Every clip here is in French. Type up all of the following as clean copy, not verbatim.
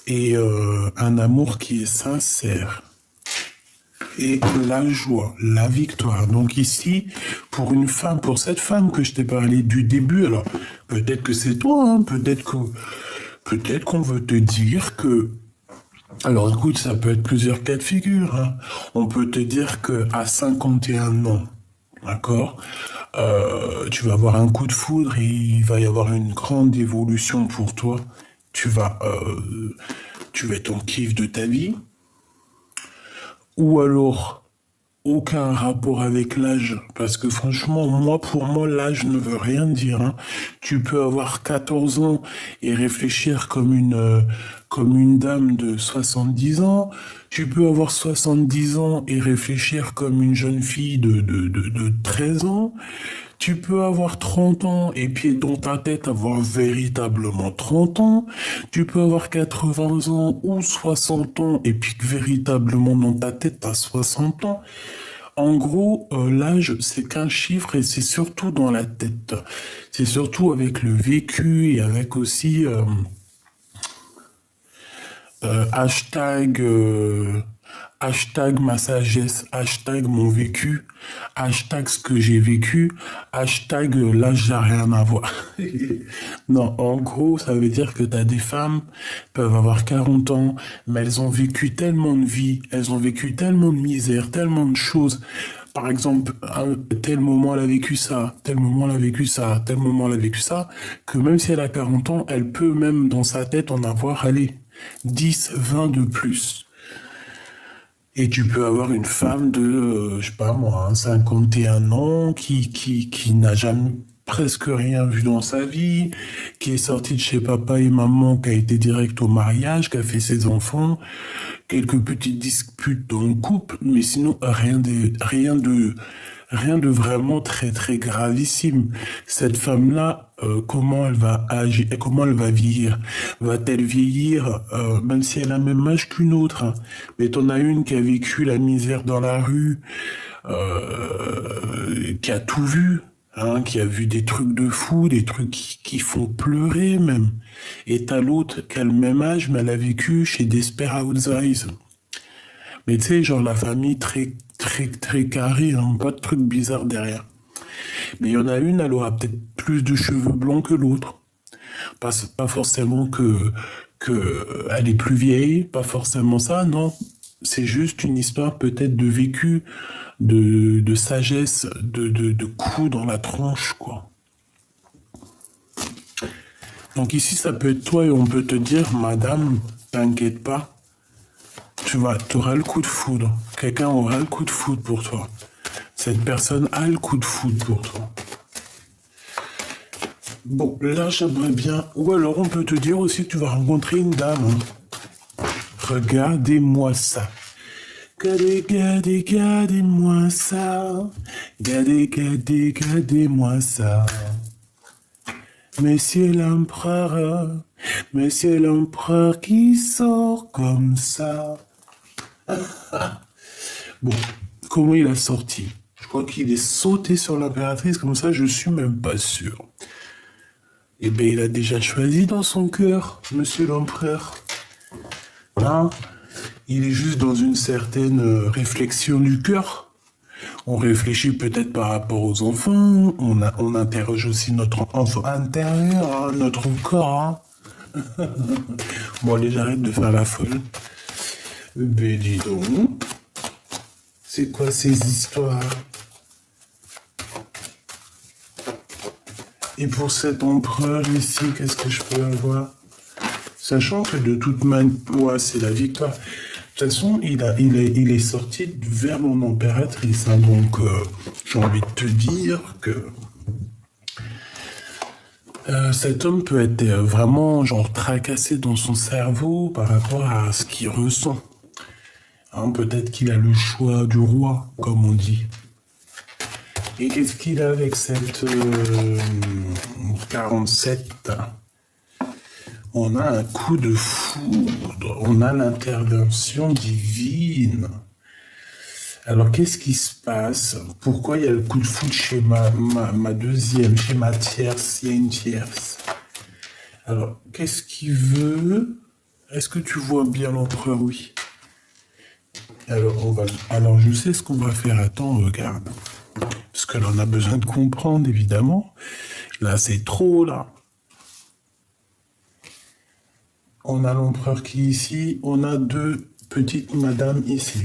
et un amour qui est sincère. Et la joie, la victoire. Donc ici, pour une femme, pour cette femme que je t'ai parlé du début, alors peut-être que c'est toi, hein, peut-être qu'on veut te dire que, alors écoute, ça peut être plusieurs cas de figure, hein. On peut te dire que à 51 ans, d'accord, tu vas avoir un coup de foudre et il va y avoir une grande évolution pour toi. Tu vas, tu vas être en kiff de ta vie. Ou alors, aucun rapport avec l'âge, parce que franchement, moi, pour moi, l'âge ne veut rien dire, hein. Tu peux avoir 14 ans et réfléchir comme une dame de 70 ans. Tu peux avoir 70 ans et réfléchir comme une jeune fille de 13 ans. Tu peux avoir 30 ans et puis dans ta tête avoir véritablement 30 ans. Tu peux avoir 80 ans ou 60 ans et puis que véritablement dans ta tête t'as 60 ans. En gros, l'âge, c'est qu'un chiffre et c'est surtout dans la tête. C'est surtout avec le vécu et avec aussi hashtag, hashtag ma sagesse, hashtag mon vécu, hashtag ce que j'ai vécu, hashtag l'âge n'a rien à voir. Non, en gros, ça veut dire que t'as des femmes peuvent avoir 40 ans, mais elles ont vécu tellement de vie, elles ont vécu tellement de misère, tellement de choses. Par exemple, à tel moment elle a vécu ça, tel moment elle a vécu ça, tel moment elle a vécu ça, que même si elle a 40 ans, elle peut même dans sa tête en avoir, allez, 10, 20 de plus. Et tu peux avoir une femme de, je sais pas moi, hein, 51 ans qui n'a jamais presque rien vu dans sa vie, qui est sortie de chez papa et maman, qui a été direct au mariage, qui a fait ses enfants, quelques petites disputes dans le couple, mais sinon rien de vraiment très très gravissime. Cette femme-là, comment elle va agir, comment elle va vieillir? Va-t-elle vieillir, même si elle a le même âge qu'une autre, hein? Mais t'en as une qui a vécu la misère dans la rue, qui a tout vu, hein, qui a vu des trucs de fou, des trucs qui font pleurer même. Et t'as l'autre qui a le même âge, mais elle a vécu chez Desperate Housewives. Mais tu sais, genre la famille très, très, très carrée, hein, pas de trucs bizarres derrière. Mais il y en a une, elle aura peut-être plus de cheveux blancs que l'autre. Pas forcément que elle est plus vieille, pas forcément ça, non. C'est juste une histoire peut-être de vécu, de sagesse, de coups dans la tronche, quoi. Donc ici, ça peut être toi et on peut te dire, madame, t'inquiète pas, tu auras le coup de foudre. Quelqu'un aura le coup de foudre pour toi. Cette personne a le coup de foudre pour toi. Bon, là, j'aimerais bien... Ou alors, on peut te dire aussi que tu vas rencontrer une dame, hein. Regardez-moi ça. Regardez-moi ça. Regardez-moi ça. Monsieur l'empereur qui sort comme ça. Bon, comment il a sorti? Je crois qu'il est sauté sur l'impératrice, comme ça, je suis même pas sûr. Eh bien, il a déjà choisi dans son cœur, monsieur l'empereur. Hein? Il est juste dans une certaine réflexion du cœur. On réfléchit peut-être par rapport aux enfants, on interroge aussi notre enfant intérieur, hein, notre corps. Hein. Bon, allez, j'arrête de faire la folle. Ben, dis donc, c'est quoi ces histoires? Et pour cet empereur ici, qu'est-ce que je peux avoir? Sachant que de toute manière, ouais, c'est la victoire. De toute façon, il est sorti vers mon impératrice. Hein, donc, j'ai envie de te dire que cet homme peut être vraiment genre tracassé dans son cerveau par rapport à ce qu'il ressent. Hein, peut-être qu'il a le choix du roi, comme on dit. Et qu'est-ce qu'il a avec cette 47? On a un coup de foudre, on a l'intervention divine. Alors, qu'est-ce qui se passe? Pourquoi il y a le coup de foudre chez ma deuxième, chez ma tierce? Il y a une tierce. Alors, qu'est-ce qu'il veut? Est-ce que tu vois bien l'empereur? Oui. Alors, je sais ce qu'on va faire. Attends, regarde. Parce que là, on a besoin de comprendre, évidemment. Là, c'est trop, là. On a l'empereur qui est ici. On a deux petites madames ici.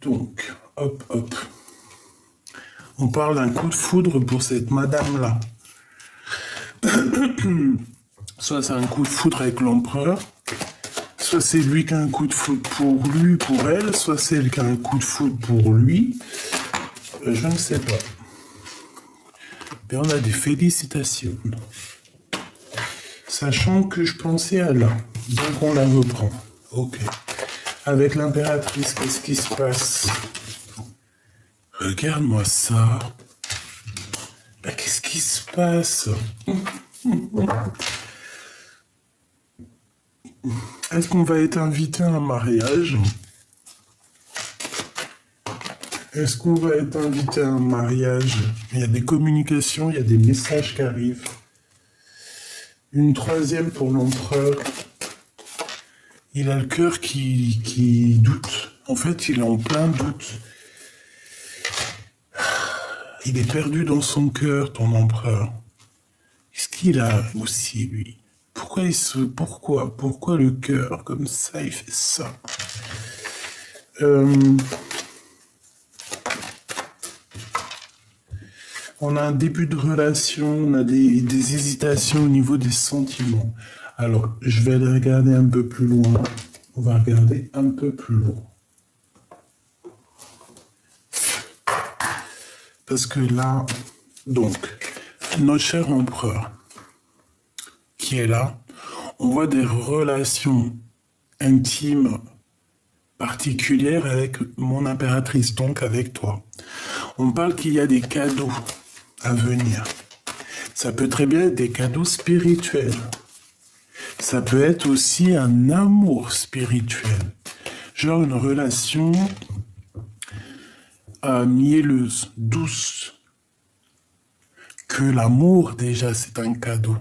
Donc, hop, hop. On parle d'un coup de foudre pour cette madame-là. Soit c'est un coup de foudre avec l'empereur, soit c'est lui qui a un coup de foudre pour lui, pour elle, soit c'est elle qui a un coup de foudre pour lui. Je ne sais pas. Mais on a des félicitations. Sachant que je pensais à là. Donc on la reprend. Ok. Avec l'impératrice, qu'est-ce qui se passe? Regarde-moi ça. Bah, qu'est-ce qui se passe? Est-ce qu'on va être invité à un mariage? Est-ce qu'on va être invité à un mariage? Il y a des communications, il y a des messages qui arrivent. Une troisième pour l'empereur. Il a le cœur qui doute. En fait, il est en plein doute. Il est perdu dans son cœur, ton empereur. Qu'est-ce qu'il a aussi, lui? Pourquoi le cœur, comme ça, il fait ça? On a un début de relation, on a des hésitations au niveau des sentiments. Alors, je vais aller regarder un peu plus loin. On va regarder un peu plus loin. Parce que là, donc, notre cher empereur, qui est là, on voit des relations intimes particulières avec mon impératrice, donc avec toi. On parle qu'il y a des cadeaux à venir. Ça peut très bien être des cadeaux spirituels. Ça peut être aussi un amour spirituel. Genre une relation mielleuse, douce. Que l'amour, déjà, c'est un cadeau.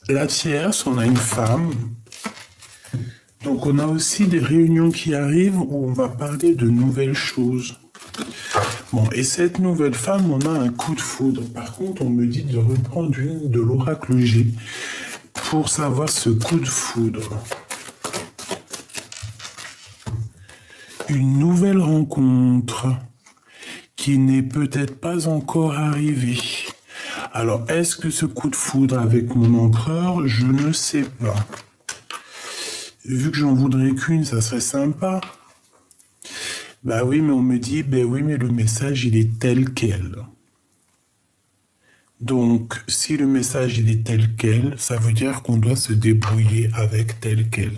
La tierce, on a une femme. Donc on a aussi des réunions qui arrivent où on va parler de nouvelles choses. Bon, et cette nouvelle femme, on a un coup de foudre. Par contre, on me dit de reprendre une de l'oracle G pour savoir ce coup de foudre. Une nouvelle rencontre qui n'est peut-être pas encore arrivée. Alors, est-ce que ce coup de foudre avec mon empereur? Je ne sais pas. Vu que j'en voudrais qu'une, ça serait sympa. Bah oui, mais on me dit, ben oui, mais le message, il est tel quel. Donc, si le message, il est tel quel, ça veut dire qu'on doit se débrouiller avec tel quel.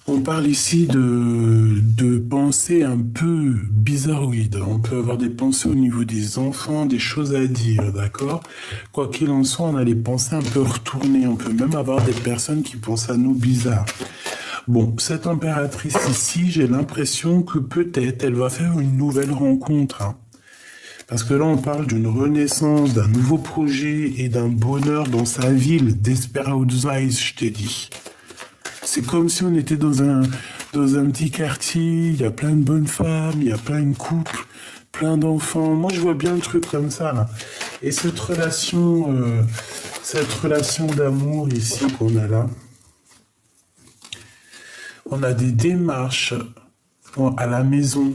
On parle ici de pensées un peu bizarroïdes. On peut avoir des pensées au niveau des enfants, des choses à dire, d'accord? Quoi qu'il en soit, on a les pensées un peu retournées. On peut même avoir des personnes qui pensent à nous bizarres. Bon, cette impératrice ici, j'ai l'impression que peut-être elle va faire une nouvelle rencontre. Hein. Parce que là, on parle d'une renaissance, d'un nouveau projet et d'un bonheur dans sa ville, d'Esperanza, je t'ai dit. C'est comme si on était dans un petit quartier, il y a plein de bonnes femmes, il y a plein de couples, plein d'enfants. Moi, je vois bien le truc comme ça, là. Et cette relation d'amour ici qu'on a là, on a des démarches à la maison.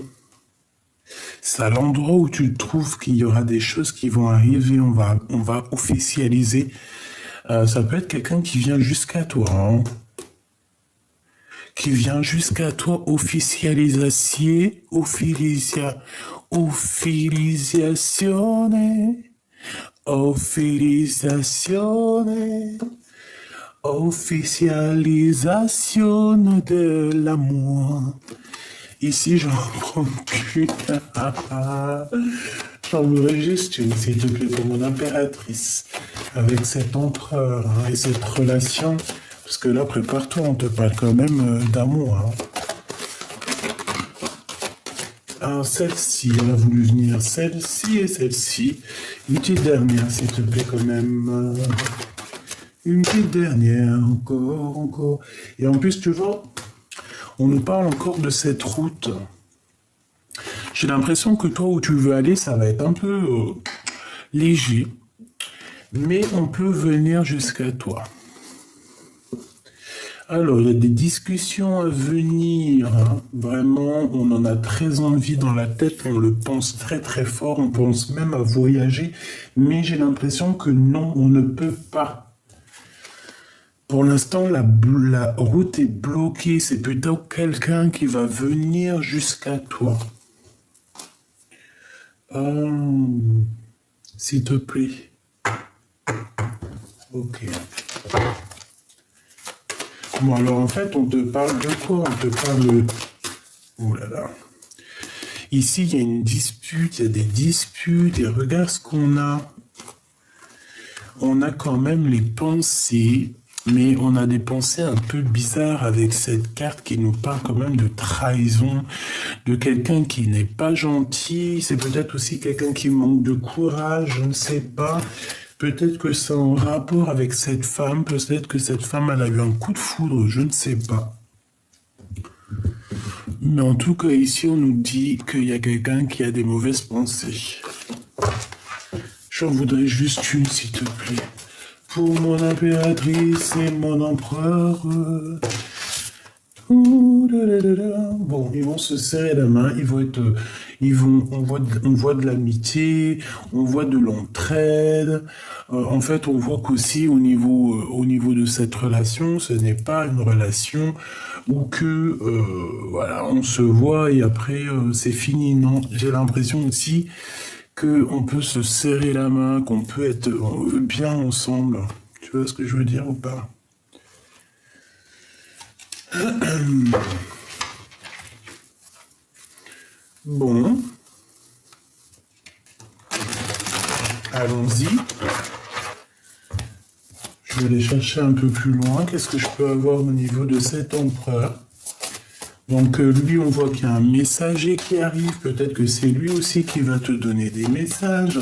C'est à l'endroit où tu trouves qu'il y aura des choses qui vont arriver, on va officialiser. Ça peut être quelqu'un qui vient jusqu'à toi, hein. Qui vient jusqu'à toi, officialisation, officialisation de l'amour. Ici, j'en prends qu'une. J'en voudrais juste une, s'il te plaît, pour mon impératrice. Avec cet empereur hein, et cette relation. Parce que là, prépare-toi, on te parle quand même d'amour. Hein. Alors, celle-ci, elle a voulu venir. Celle-ci et celle-ci. Une petite dernière, s'il te plaît, quand même. Une petite dernière, encore, encore. Et en plus, tu vois, on nous parle encore de cette route. J'ai l'impression que toi, où tu veux aller, ça va être un peu léger. Mais on peut venir jusqu'à toi. Alors, il y a des discussions à venir. Hein. Vraiment, on en a très envie dans la tête. On le pense très très fort. On pense même à voyager. Mais j'ai l'impression que non, on ne peut pas. Pour l'instant, la route est bloquée. C'est plutôt quelqu'un qui va venir jusqu'à toi. S'il te plaît. Ok. Bon, alors en fait, on te parle de quoi? On te parle de... Oh là là. Ici, il y a une dispute, il y a des disputes, et regarde ce qu'on a. On a quand même les pensées, mais on a des pensées un peu bizarres avec cette carte qui nous parle quand même de trahison, de quelqu'un qui n'est pas gentil. C'est peut-être aussi quelqu'un qui manque de courage, je ne sais pas. Peut-être que c'est en rapport avec cette femme, peut-être que cette femme, elle a eu un coup de foudre, je ne sais pas. Mais en tout cas, ici, on nous dit qu'il y a quelqu'un qui a des mauvaises pensées. J'en voudrais juste une, s'il te plaît. Pour mon impératrice et mon empereur. Bon, ils vont se serrer la main, on voit de l'amitié, on voit de l'entraide. En fait, on voit qu'aussi au niveau de cette relation, ce n'est pas une relation où voilà, on se voit et après c'est fini. Non, j'ai l'impression aussi qu'on peut se serrer la main, qu'on peut être bien ensemble. Tu vois ce que je veux dire ou pas? Bon. Allons-y. Je vais aller chercher un peu plus loin. Qu'est-ce que je peux avoir au niveau de cet empereur? Donc lui, on voit qu'il y a un messager qui arrive. Peut-être que c'est lui aussi qui va te donner des messages.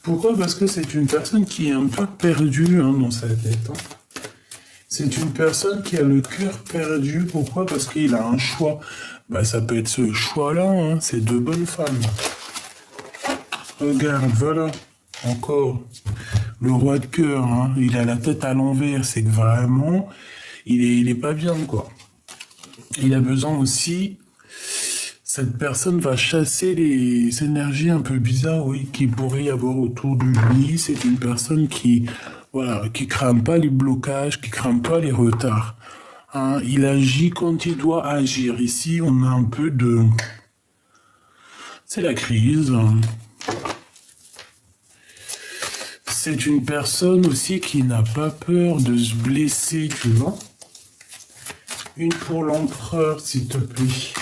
Pourquoi? Parce que c'est une personne qui est un peu perdue dans sa tête. C'est une personne qui a le cœur perdu. Pourquoi? Parce qu'il a un choix. Ça peut être ce choix-là. C'est deux bonnes femmes. Regarde, voilà. Encore. Le roi de cœur. Il a la tête à l'envers. C'est que vraiment, il est pas bien, quoi. Il a besoin aussi... Cette personne va chasser les énergies un peu bizarres, oui, qui pourrait y avoir autour de lui. C'est une personne qui crame pas les blocages, qui crame pas les retards. Il agit quand il doit agir. Ici, on a un peu de... C'est la crise. C'est une personne aussi qui n'a pas peur de se blesser, tu vois. Une pour l'empereur, s'il te plaît.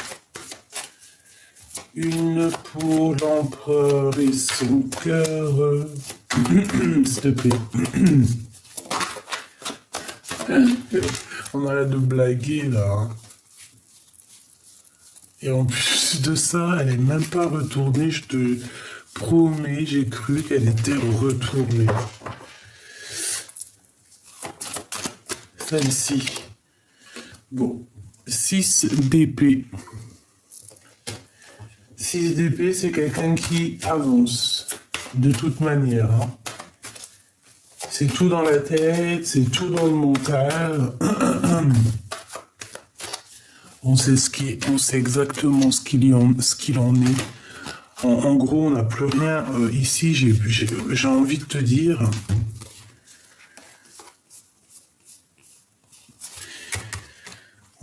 Une pour l'empereur et son cœur. S'il te plaît. On a l'air de blaguer, là. Et en plus de ça, elle est même pas retournée, je te promets, j'ai cru qu'elle était retournée. Celle-ci. Bon. 6 d'épée. 6 d'épée, c'est quelqu'un qui avance. De toute manière. C'est tout dans la tête, c'est tout dans le mental. On sait exactement ce qu'il en est. En gros, on n'a plus rien. Ici, j'ai envie de te dire.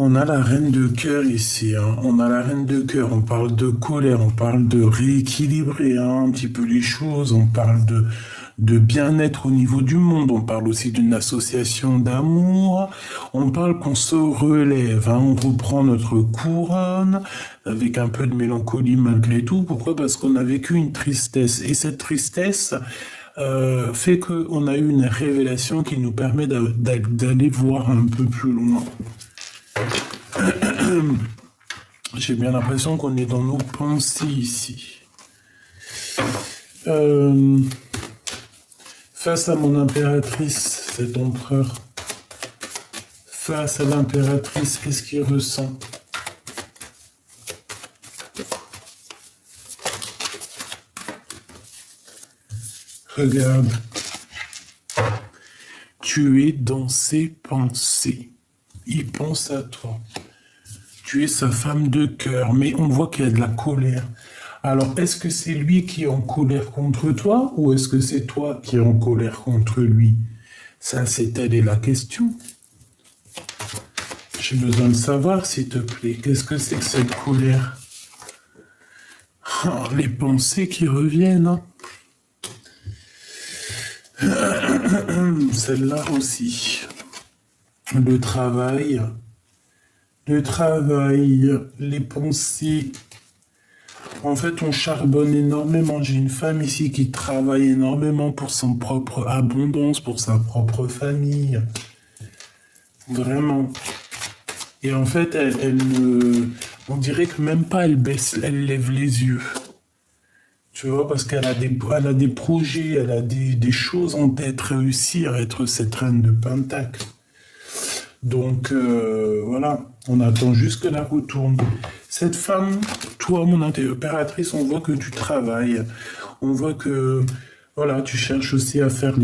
On a la reine de cœur ici. On a la reine de cœur. On parle de colère, on parle de rééquilibrer un petit peu les choses. On parle de bien-être au niveau du monde. On parle aussi d'une association d'amour. On parle qu'on se relève. On reprend notre couronne avec un peu de mélancolie malgré tout. Pourquoi? Parce qu'on a vécu une tristesse. Et cette tristesse fait qu'on a eu une révélation qui nous permet d'aller voir un peu plus loin. J'ai bien l'impression qu'on est dans nos pensées ici. Face à mon impératrice, cet empereur, face à l'impératrice, qu'est-ce qu'il ressent? Regarde, tu es dans ses pensées. Il pense à toi. Tu es sa femme de cœur, mais on voit qu'il y a de la colère. Alors, est-ce que c'est lui qui est en colère contre toi ou est-ce que c'est toi qui es en colère contre lui? Ça, c'est telle est la question. J'ai besoin de savoir, s'il te plaît, qu'est-ce que c'est que cette colère? Oh, les pensées qui reviennent. Hein. Celle-là aussi. Le travail, les pensées. En fait, on charbonne énormément. J'ai une femme ici qui travaille énormément pour son propre abondance, pour sa propre famille. Vraiment. Et en fait, on dirait que même pas elle baisse, elle lève les yeux. Tu vois, parce qu'elle a elle a des projets, elle a des choses en tête, réussir à être cette reine de Pentacle. Donc, voilà, on attend juste que la roue tourne. Cette femme, toi, mon impératrice, on voit que tu travailles. On voit que, voilà, tu cherches aussi à faire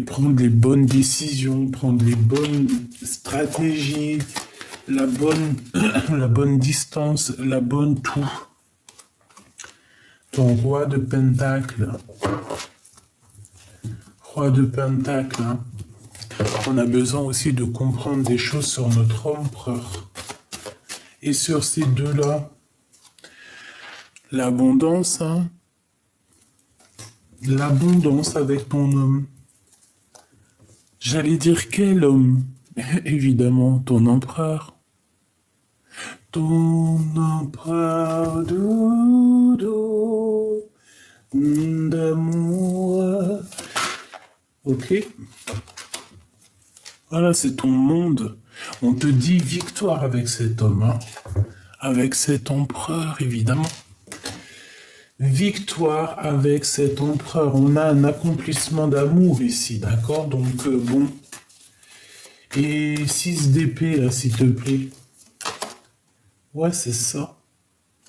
prendre les bonnes décisions, prendre les bonnes stratégies, la bonne distance, la bonne tout. Ton roi de Pentacle. Roi de Pentacle, hein. On a besoin aussi de comprendre des choses sur notre empereur. Et sur ces deux-là, l'abondance, hein. L'abondance avec ton homme. J'allais dire quel homme? Évidemment, ton empereur. Ton empereur doudou d'amour. Ok. Voilà, c'est ton monde. On te dit victoire avec cet homme, hein. Avec cet empereur, évidemment. Victoire avec cet empereur. On a un accomplissement d'amour ici, d'accord? Donc, bon. Et 6 d'épée, là, s'il te plaît. Ouais, c'est ça.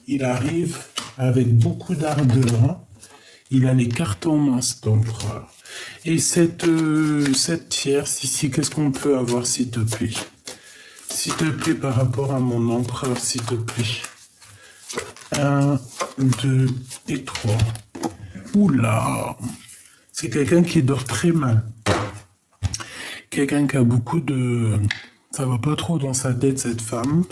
Il arrive avec beaucoup d'ardeur, hein. Il a les cartes en main, cet empereur. Et cette tierce ici, qu'est-ce qu'on peut avoir, s'il te plaît? S'il te plaît, par rapport à mon empereur, s'il te plaît. 1, 2 et 3. Oula! C'est quelqu'un qui dort très mal. Quelqu'un qui a beaucoup de... Ça va pas trop dans sa tête, cette femme.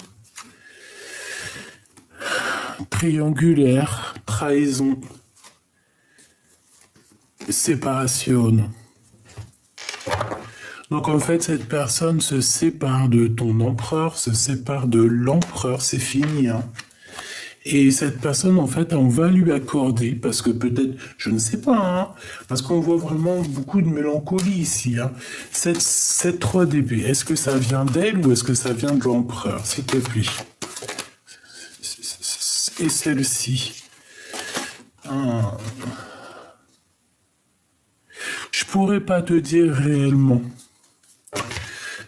Triangulaire, trahison. Séparation. Donc en fait, cette personne se sépare de ton empereur, se sépare de l'empereur, c'est fini. Hein. Et cette personne, en fait, on va lui accorder, parce que peut-être, je ne sais pas, hein, parce qu'on voit vraiment beaucoup de mélancolie ici. Hein. Cette 3 d'épée, est-ce que ça vient d'elle ou est-ce que ça vient de l'empereur, s'il te plaît? Et celle-ci. Je pourrais pas te dire réellement.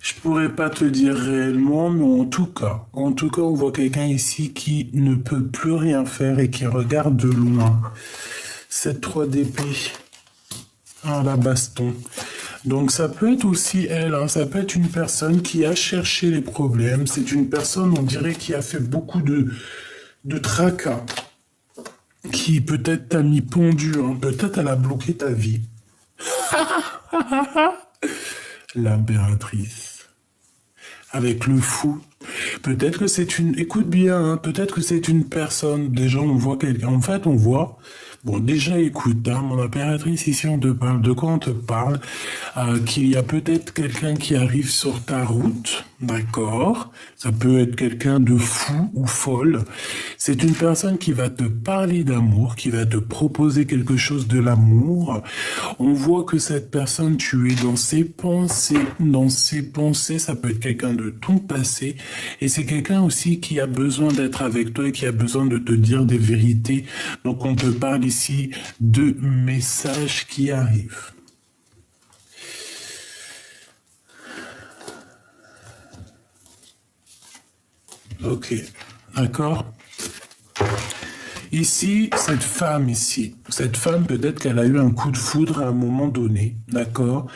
Je pourrais pas te dire réellement, mais en tout cas, on voit quelqu'un ici qui ne peut plus rien faire et qui regarde de loin. Cette 3 d'épée. La baston. Donc ça peut être aussi elle, hein, ça peut être une personne qui a cherché les problèmes. C'est une personne, on dirait, qui a fait beaucoup de tracas. Qui peut-être t'a mis pendu, hein, peut-être elle a bloqué ta vie. L'impératrice. Avec le fou. Peut-être que c'est une... Écoute bien, hein, peut-être que c'est une personne. Déjà, on voit quelqu'un. En fait, on voit Bon, déjà, écoute, hein, mon impératrice, ici, on te parle de quoi? On te parle qu'il y a peut-être quelqu'un qui arrive sur ta route, d'accord? Ça peut être quelqu'un de fou ou folle. C'est une personne qui va te parler d'amour, qui va te proposer quelque chose de l'amour. On voit que cette personne, tu es dans ses pensées. Dans ses pensées, ça peut être quelqu'un de ton passé. Et c'est quelqu'un aussi qui a besoin d'être avec toi et qui a besoin de te dire des vérités. Donc, on te parle ici de messages qui arrivent. Ok, d'accord. Ici, cette femme peut-être qu'elle a eu un coup de foudre à un moment donné, d'accord?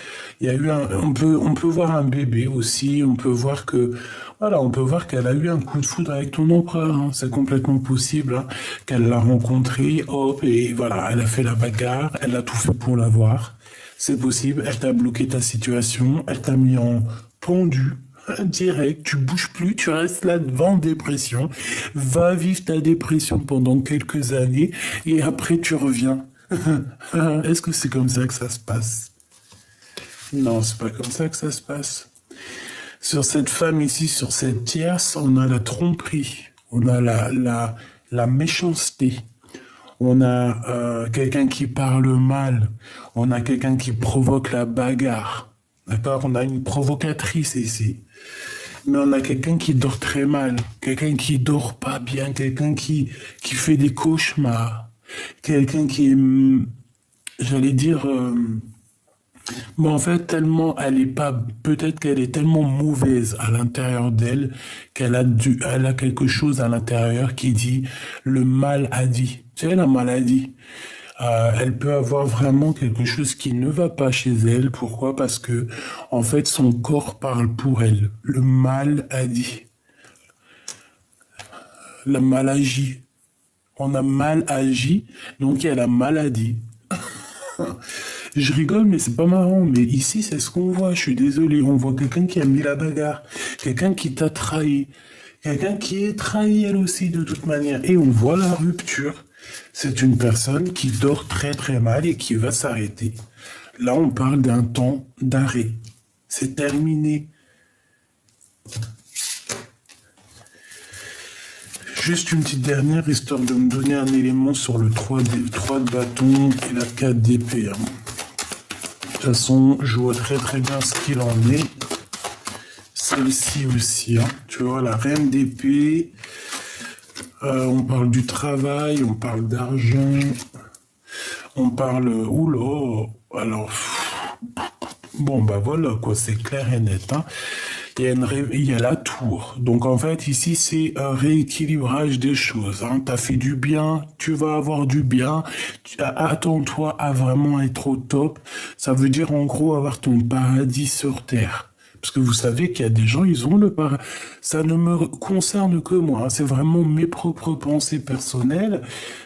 Il y a eu on peut voir un bébé aussi, on peut voir que, voilà, on peut voir qu'elle a eu un coup de foudre avec ton empereur, hein. C'est complètement possible, hein, qu'elle l'a rencontré, hop, et voilà, elle a fait la bagarre, elle a tout fait pour l'avoir. C'est possible, elle t'a bloqué ta situation, elle t'a mis en pendu, direct, tu bouges plus, tu restes là devant dépression, va vivre ta dépression pendant quelques années et après tu reviens. Est-ce que c'est comme ça que ça se passe? Non, c'est pas comme ça que ça se passe. Sur cette femme ici, sur cette tierce, on a la tromperie, on a la méchanceté, on a quelqu'un qui parle mal, on a quelqu'un qui provoque la bagarre. D'accord? On a une provocatrice ici. Mais on a quelqu'un qui dort très mal, quelqu'un qui dort pas bien, quelqu'un qui fait des cauchemars, quelqu'un qui est, j'allais dire, bon, en fait, tellement elle est pas, peut-être qu'elle est tellement mauvaise à l'intérieur d'elle elle a quelque chose à l'intérieur qui dit le mal a dit. Tu sais, la maladie. Elle peut avoir vraiment quelque chose qui ne va pas chez elle. Pourquoi? Parce que, en fait, son corps parle pour elle. Le mal a dit. La mal agi. On a mal agi, donc il y a la maladie. Je rigole, mais c'est pas marrant. Mais ici, c'est ce qu'on voit. Je suis désolé. On voit quelqu'un qui a mis la bagarre. Quelqu'un qui t'a trahi. Quelqu'un qui est trahi elle aussi de toute manière. Et on voit la rupture. C'est une personne qui dort très très mal et qui va s'arrêter. Là, on parle d'un temps d'arrêt. C'est terminé. Juste une petite dernière, histoire de me donner un élément sur le 3 de bâton et la 4 d'épée. Hein. De toute façon, je vois très très bien ce qu'il en est. Celle-ci aussi. Hein. Tu vois, la reine d'épée. On parle du travail, on parle d'argent, on parle... Oula, alors... Bon, bah voilà, quoi, c'est clair et net. Hein. Il y a la tour. Donc, en fait, ici, c'est un rééquilibrage des choses. Hein. Tu as fait du bien, tu vas avoir du bien. Attends-toi à vraiment être au top. Ça veut dire, en gros, avoir ton paradis sur Terre. Parce que vous savez qu'il y a des gens, ils ont le paradis. Ça ne me concerne que moi. Hein. C'est vraiment mes propres pensées personnelles.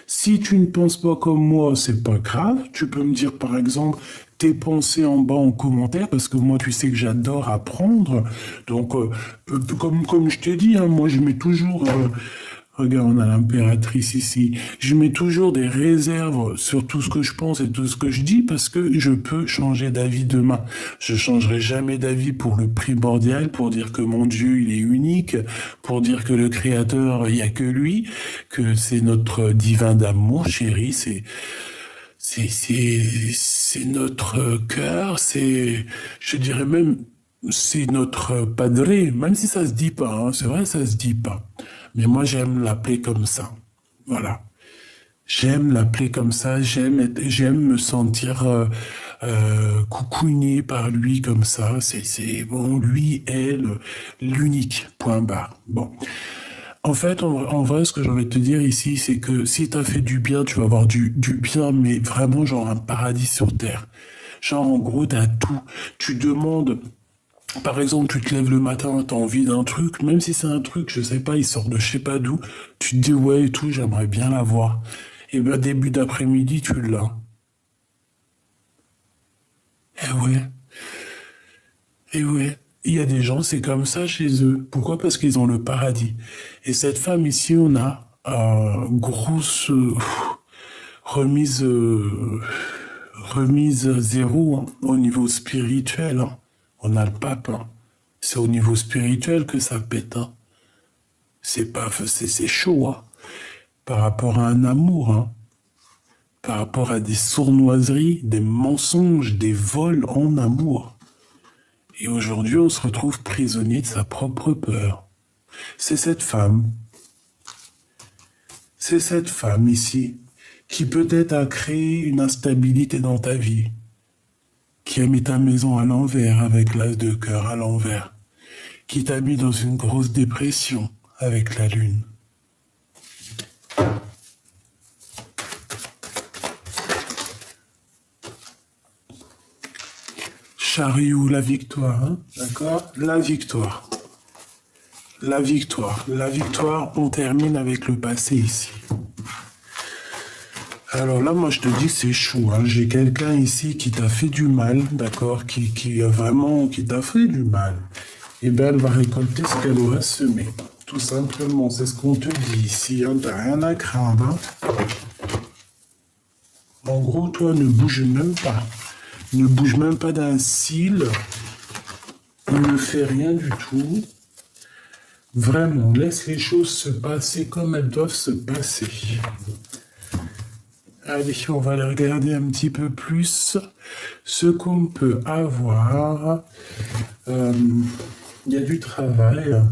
Si tu ne penses pas comme moi, c'est pas grave. Tu peux me dire, par exemple, tes pensées en bas en commentaire, parce que moi, tu sais que j'adore apprendre. Donc, comme je t'ai dit, hein, moi, je mets toujours... regarde, on a l'impératrice ici. Je mets toujours des réserves sur tout ce que je pense et tout ce que je dis parce que je peux changer d'avis demain. Je changerai jamais d'avis pour le primordial, pour dire que mon Dieu, il est unique, pour dire que le Créateur, il n'y a que lui, que c'est notre divin d'amour, chéri, c'est notre cœur, je dirais même, c'est notre padré, même si ça se dit pas, hein, c'est vrai, ça se dit pas. Mais moi, j'aime l'appeler comme ça. Voilà. J'aime l'appeler comme ça, j'aime me sentir coucouigné par lui comme ça. Bon, lui est l'unique, point barre. Bon. En fait, en vrai, ce que j'ai envie de te dire ici, c'est que si t'as fait du bien, tu vas avoir du bien, mais vraiment genre un paradis sur terre. Genre, en gros, t'as tout. Tu demandes, par exemple, tu te lèves le matin, t'as envie d'un truc, même si c'est un truc, je sais pas, il sort de je sais pas d'où, tu te dis ouais et tout, j'aimerais bien l'avoir. Et ben, début d'après-midi, tu l'as. Eh ouais. Et ouais, il y a des gens, c'est comme ça chez eux. Pourquoi? Parce qu'ils ont le paradis. Et cette femme ici, on a grosse remise, remise à zéro hein, au niveau spirituel. Hein. On a le pape. Hein. C'est au niveau spirituel que ça pète. Hein. C'est chaud. Hein. Par rapport à un amour. Hein. Par rapport à des sournoiseries, des mensonges, des vols en amour. Et aujourd'hui, on se retrouve prisonnier de sa propre peur. C'est cette femme ici qui peut-être a créé une instabilité dans ta vie, qui a mis ta maison à l'envers avec l'as de cœur à l'envers, qui t'a mis dans une grosse dépression avec la lune. Chariot, la victoire, hein, d'accord? La victoire. La victoire. La victoire, on termine avec le passé ici. Alors là, moi, je te dis, c'est chaud. Hein. J'ai quelqu'un ici qui t'a fait du mal, d'accord? Qui t'a fait du mal. Eh bien, elle va récolter ce qu'elle aura semé. Tout simplement, c'est ce qu'on te dit ici. Hein. T'as rien à craindre. Hein. En gros, toi, ne bouge même pas. Ne bouge même pas d'un cil. Ne fais rien du tout. Vraiment, laisse les choses se passer comme elles doivent se passer. Allez, on va aller regarder un petit peu plus ce qu'on peut avoir. Il y a du travail.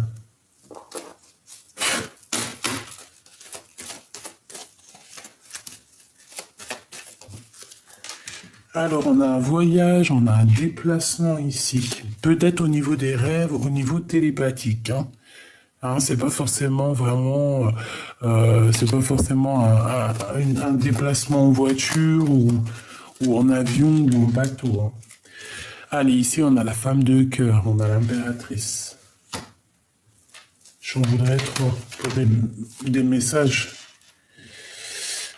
Alors, on a un voyage, on a un déplacement ici. Peut-être au niveau des rêves, au niveau télépathique. Hein. Hein, c'est pas forcément vraiment, c'est pas forcément un déplacement en voiture ou en avion ou en bateau. Hein. Allez, ici on a la femme de cœur, on a l'impératrice. J'en voudrais trop pour des messages.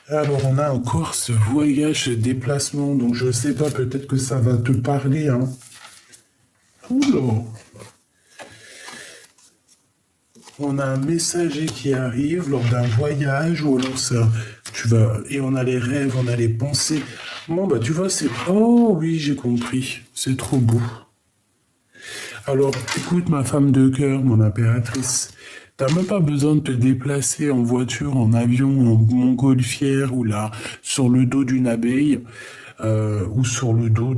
Alors on a encore ce voyage, ce déplacement, donc je sais pas, peut-être que ça va te parler. Hein. Oula. On a un messager qui arrive lors d'un voyage ou alors ça, et on a les rêves, on a les pensées. Bon bah tu vois c'est, oh oui j'ai compris, c'est trop beau. Alors écoute ma femme de cœur, mon impératrice, t'as même pas besoin de te déplacer en voiture, en avion, en montgolfière ou là sur le dos d'une abeille ou sur le dos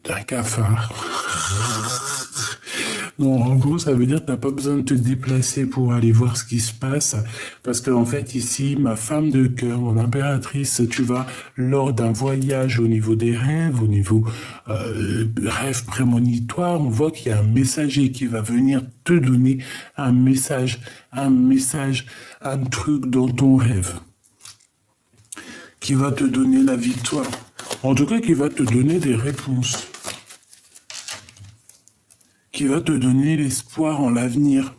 d'un cafard. Non, en gros, ça veut dire que t'as pas besoin de te déplacer pour aller voir ce qui se passe. Parce qu'en fait, ici, ma femme de cœur, mon impératrice, tu vas, lors d'un voyage au niveau des rêves, au niveau rêve prémonitoire, on voit qu'il y a un messager qui va venir te donner un message, un truc dans ton rêve. Qui va te donner la victoire. En tout cas, qui va te donner des réponses. Qui va te donner l'espoir en l'avenir.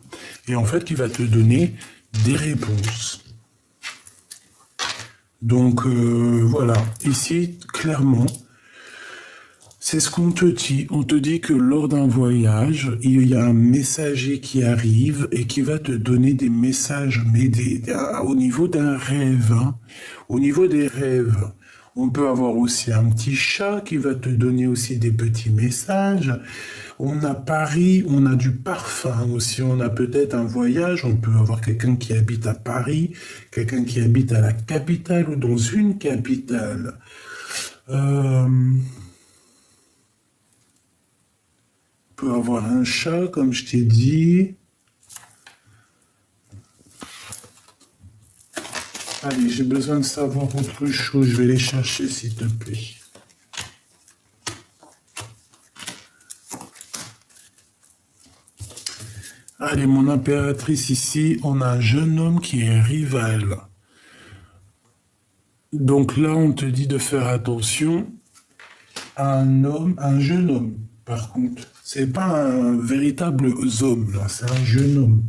Et en fait, qui va te donner des réponses. Donc, voilà. Ici, clairement, c'est ce qu'on te dit. On te dit que lors d'un voyage, il y a un messager qui arrive et qui va te donner des messages, mais au niveau d'un rêve. Hein. Au niveau des rêves. On peut avoir aussi un petit chat qui va te donner aussi des petits messages. On a Paris, on a du parfum aussi. On a peut-être un voyage. On peut avoir quelqu'un qui habite à Paris, quelqu'un qui habite à la capitale ou dans une capitale. On peut avoir un chat, comme je t'ai dit. Allez, j'ai besoin de savoir autre chose. Je vais les chercher, s'il te plaît. Allez, mon impératrice, ici, on a un jeune homme qui est rival. Donc là, on te dit de faire attention à un jeune homme, par contre. C'est pas un véritable homme, là, c'est un jeune homme.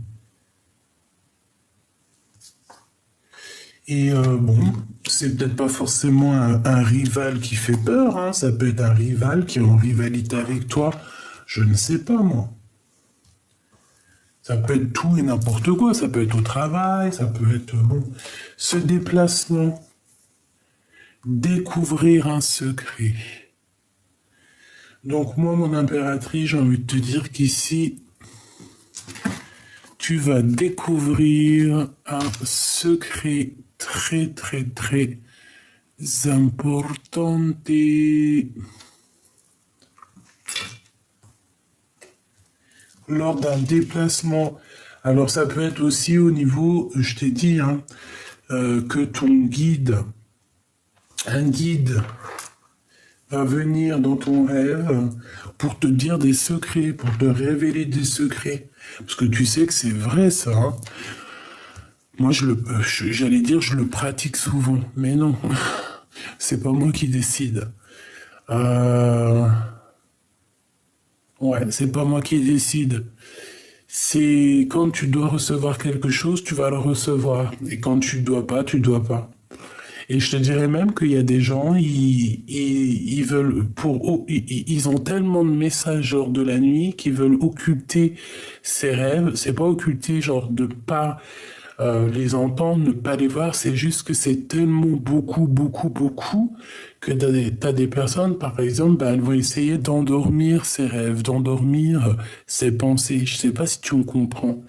Et bon, c'est peut-être pas forcément un rival qui fait peur, hein. Ça peut être un rival qui est en rivalité avec toi, je ne sais pas moi. Ça peut être tout et n'importe quoi, ça peut être au travail, ça peut être, bon, ce déplacement, découvrir un secret. Donc moi, mon impératrice, j'ai envie de te dire qu'ici, tu vas découvrir un secret très, très, très important lors d'un déplacement. Alors ça peut être aussi au niveau, je t'ai dit, hein, que ton guide, un guide va venir dans ton rêve pour te dire des secrets, pour te révéler des secrets. Parce que tu sais que c'est vrai ça. Hein. Moi, j'allais dire, je le pratique souvent, mais non, c'est pas moi qui décide. Ouais, c'est pas moi qui décide. C'est quand tu dois recevoir quelque chose, tu vas le recevoir. Et quand tu dois pas, tu dois pas. Et je te dirais même qu'il y a des gens, ils veulent, ils ont tellement de messages genre de la nuit qu'ils veulent occulter ces rêves. C'est pas occulter genre de pas les entendre, ne pas les voir. C'est juste que c'est tellement beaucoup, beaucoup, beaucoup que t'as des personnes, par exemple, ben, elles vont essayer d'endormir ces rêves, d'endormir ces pensées. Je sais pas si tu me comprends.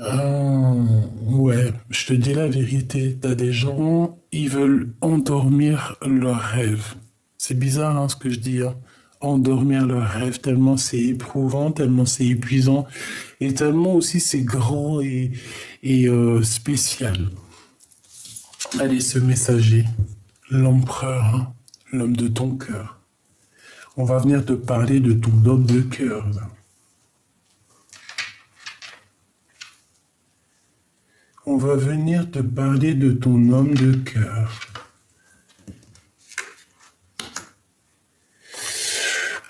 Euh, ouais, je te dis la vérité. T'as des gens, ils veulent endormir leurs rêves. C'est bizarre hein, ce que je dis. Hein. Endormir leurs rêves, tellement c'est éprouvant, tellement c'est épuisant, et tellement aussi c'est grand et spécial. Allez, ce messager, l'empereur, hein, l'homme de ton cœur. On va venir te parler de ton homme de cœur. Là. On va venir te parler de ton homme de cœur.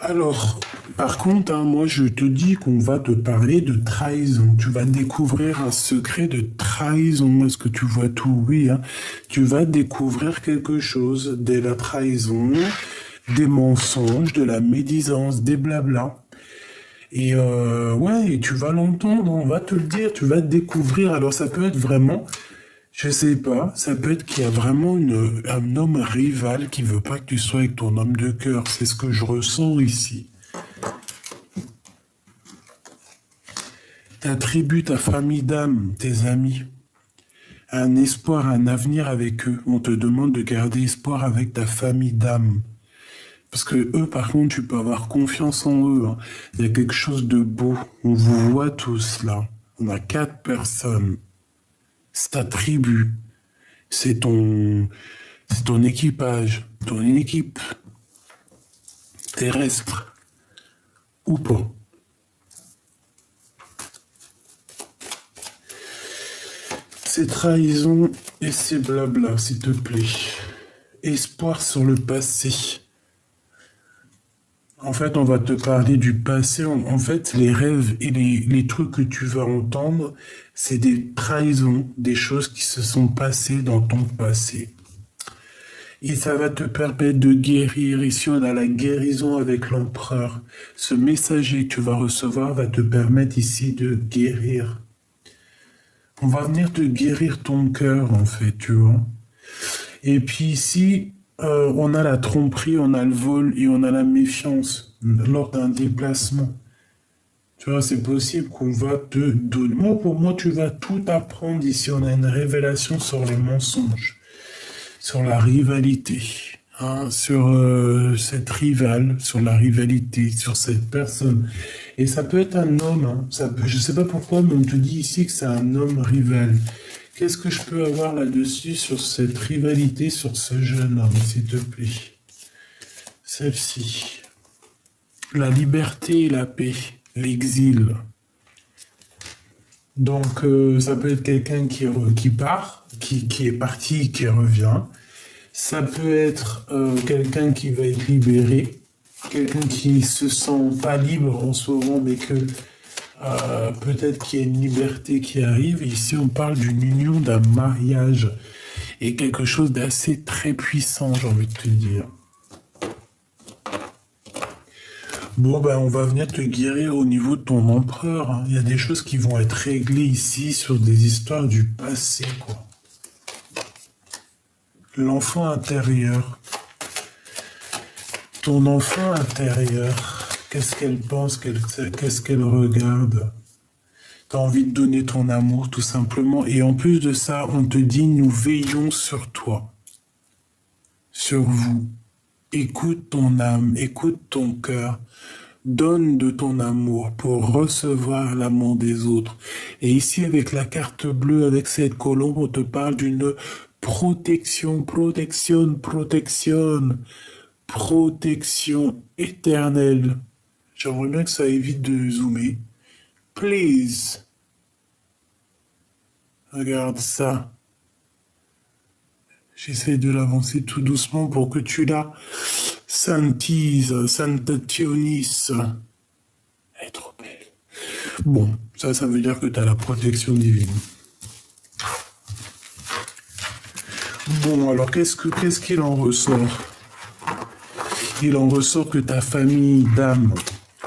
Alors, par contre, hein, moi je te dis qu'on va te parler de trahison. Tu vas découvrir un secret de trahison. Est-ce que tu vois tout? Oui. Hein. Tu vas découvrir quelque chose de la trahison, des mensonges, de la médisance, des blablas. Et ouais, et tu vas l'entendre, on va te le dire, tu vas te découvrir. Alors ça peut être vraiment, je sais pas, ça peut être qu'il y a vraiment un homme rival qui veut pas que tu sois avec ton homme de cœur. C'est ce que je ressens ici. T'attribues ta famille d'âme, tes amis, un espoir, un avenir avec eux. On te demande de garder espoir avec ta famille d'âme. Parce que eux, par contre, tu peux avoir confiance en eux. Hein. Il y a quelque chose de beau. On vous voit tous là. On a 4 personnes. C'est ta tribu. C'est ton équipage. Ton équipe terrestre. Ou pas. C'est trahison et c'est blabla, s'il te plaît. Espoir sur le passé. En fait, on va te parler du passé. En fait, les rêves et les trucs que tu vas entendre, c'est des trahisons, des choses qui se sont passées dans ton passé. Et ça va te permettre de guérir. Ici, on a la guérison avec l'empereur. Ce messager que tu vas recevoir va te permettre ici de guérir. On va venir te guérir ton cœur, en fait, tu vois. Et puis ici, on a la tromperie, on a le vol et on a la méfiance lors d'un déplacement. Tu vois, c'est possible qu'on va te donner. Moi, pour moi, tu vas tout apprendre ici. On a une révélation sur les mensonges, sur la rivalité, hein, sur cette rivale, sur la rivalité, sur cette personne. Et ça peut être un homme. Hein, je ne sais pas pourquoi, mais on te dit ici que c'est un homme rival. Qu'est-ce que je peux avoir là-dessus sur cette rivalité, sur ce jeune homme, s'il te plaît? Celle-ci. La liberté et la paix, l'exil. Donc, ça peut être quelqu'un qui part, qui est parti, qui revient. Ça peut être quelqu'un qui va être libéré, quelqu'un qui se sent pas libre en ce moment, mais que peut-être qu'il y a une liberté qui arrive. Ici, on parle d'une union, d'un mariage et quelque chose d'assez très puissant, j'ai envie de te dire. Bon, ben, on va venir te guérir au niveau de ton empereur, hein. Il y a des choses qui vont être réglées ici sur des histoires du passé, quoi. L'enfant intérieur. Ton enfant intérieur. Qu'est-ce qu'elle pense, qu'est-ce qu'elle regarde? T'as envie de donner ton amour, tout simplement. Et en plus de ça, on te dit, nous veillons sur toi. Sur vous. Écoute ton âme, écoute ton cœur. Donne de ton amour pour recevoir l'amour des autres. Et ici, avec la carte bleue, avec cette colombe, on te parle d'une protection, protection, protection, protection éternelle. J'aimerais bien que ça évite de zoomer. Please. Regarde ça. J'essaie de l'avancer tout doucement pour que tu la santises, santationis. Elle est trop belle. Bon, ça veut dire que tu as la protection divine. Bon, alors qu'est-ce qu'il en ressort? Il en ressort que ta famille d'âme,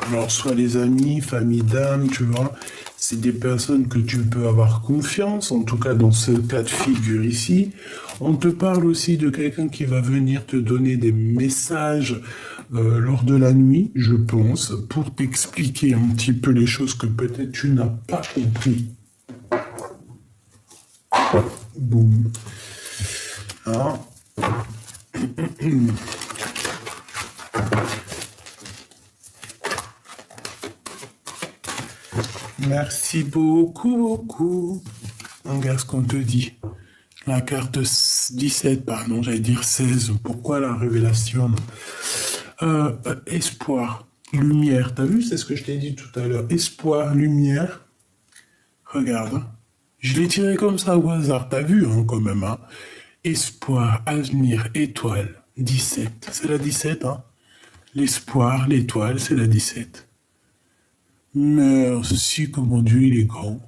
alors soit les amis, famille d'âme, tu vois, c'est des personnes que tu peux avoir confiance, en tout cas dans ce cas de figure ici. On te parle aussi de quelqu'un qui va venir te donner des messages lors de la nuit, je pense, pour t'expliquer un petit peu les choses que peut-être tu n'as pas compris. Boum. Ah. Merci beaucoup, beaucoup. Regarde ce qu'on te dit. La carte 17, pardon, j'allais dire 16. Pourquoi la révélation? Espoir, lumière. T'as vu, c'est ce que je t'ai dit tout à l'heure. Espoir, lumière. Regarde. Hein. Je l'ai tiré comme ça au hasard. T'as vu, hein, quand même. Hein. Espoir, avenir, étoile. 17. C'est la 17, hein. L'espoir, l'étoile, c'est la 17. Merci, comment Dieu, il est grand.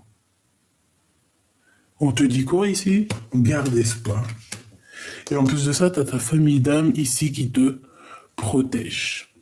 On te dit quoi ici? Garde espoir. Et en plus de ça, tu as ta famille d'âme ici qui te protège.